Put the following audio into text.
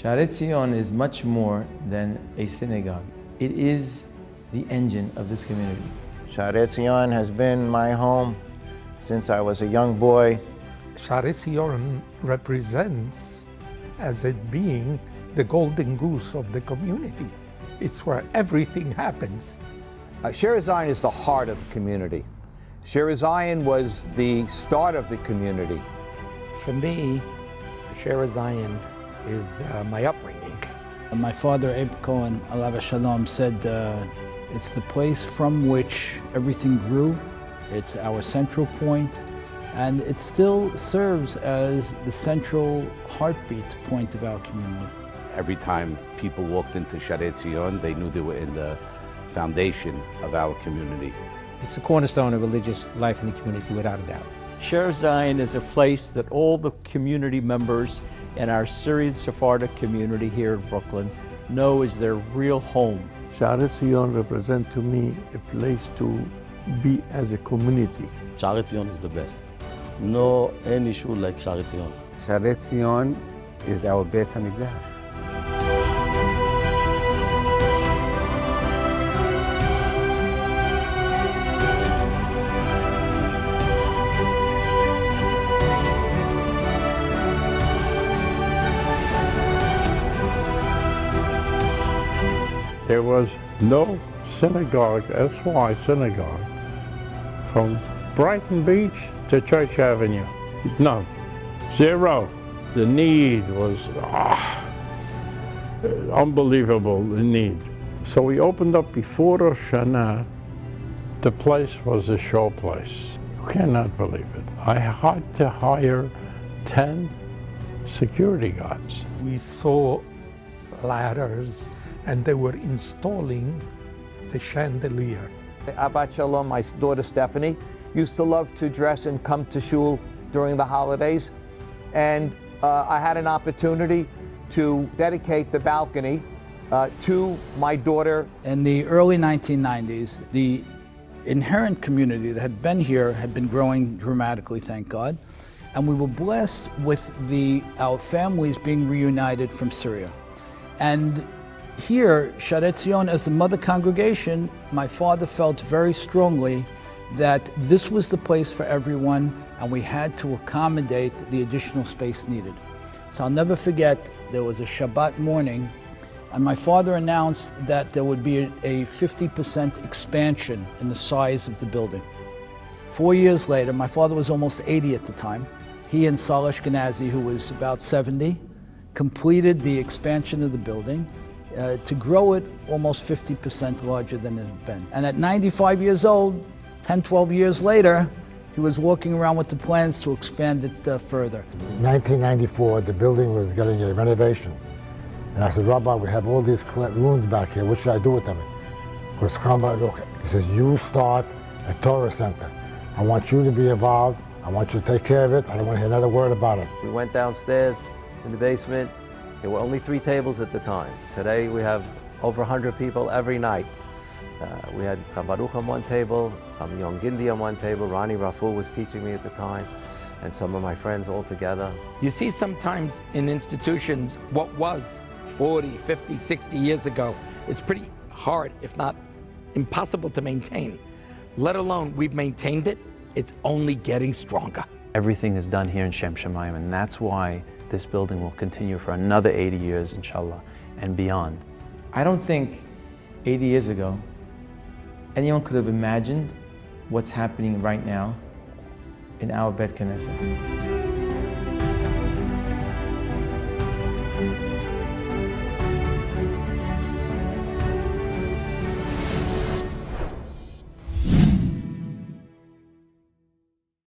Shaare Zion is much more than a synagogue. It is the engine of this community. Shaare Zion has been my home since I was a young boy. Shaare Zion represents as it being the golden goose of the community. It's where everything happens. Shaare Zion is the heart of the community. Shaare Zion was the start of the community. For me, Shaare Zion is my upbringing. My father, Abe Cohen, alav shalom, said it's the place from which everything grew. It's our central point, and it still serves as the central heartbeat point of our community. Every time people walked into Shaare Zion, they knew they were in the foundation of our community. It's a cornerstone of religious life in the community, without a doubt. Shaare Zion is a place that all the community members in our Syrian Sephardic community here in Brooklyn know is their real home. Shaare Zion represents to me a place to be as a community. Shaare Zion is the best. No any issue like Shaare Zion. Shaare Zion is our Beit HaMikdash. There was no synagogue, SY synagogue, from Brighton Beach to Church Avenue. None. Zero. The need was unbelievable, the need. So we opened up before Rosh Hashanah. The place was a show place. You cannot believe it. I had to hire 10 security guards. We saw ladders, and they were installing the chandelier. Abat Shalom, my daughter Stephanie, used to love to dress and come to shul during the holidays. And I had an opportunity to dedicate the balcony to my daughter. In the early 1990s, the inherent community that had been here had been growing dramatically, thank God. And we were blessed with our families being reunited from Syria. And here, Shaare Zion, as the mother congregation, my father felt very strongly that this was the place for everyone, and we had to accommodate the additional space needed. So I'll never forget, there was a Shabbat morning, and my father announced that there would be a 50% expansion in the size of the building. 4 years later, my father was almost 80 at the time. He and Salah Ashkenazi, who was about 70, completed the expansion of the building to grow it almost 50% larger than it had been. And at 95 years old, 10, 12 years later, he was walking around with the plans to expand it further. In 1994, the building was getting a renovation. And I said, Rabbi, we have all these ruins back here. What should I do with them? He says, you start a Torah center. I want you to be involved. I want you to take care of it. I don't want to hear another word about it. We went downstairs in the basement. There were only 3 tables at the time. Today we have over 100 people every night. We had Baruch on one table, Yom Gindi on one table, Ronnie Raful was teaching me at the time, and some of my friends all together. You see sometimes in institutions what was 40, 50, 60 years ago, it's pretty hard, if not impossible to maintain. Let alone we've maintained it, it's only getting stronger. Everything is done here in Shem Shamayim, and that's why this building will continue for another 80 years, inshallah, and beyond. I don't think 80 years ago anyone could have imagined what's happening right now in our Bet Knesset.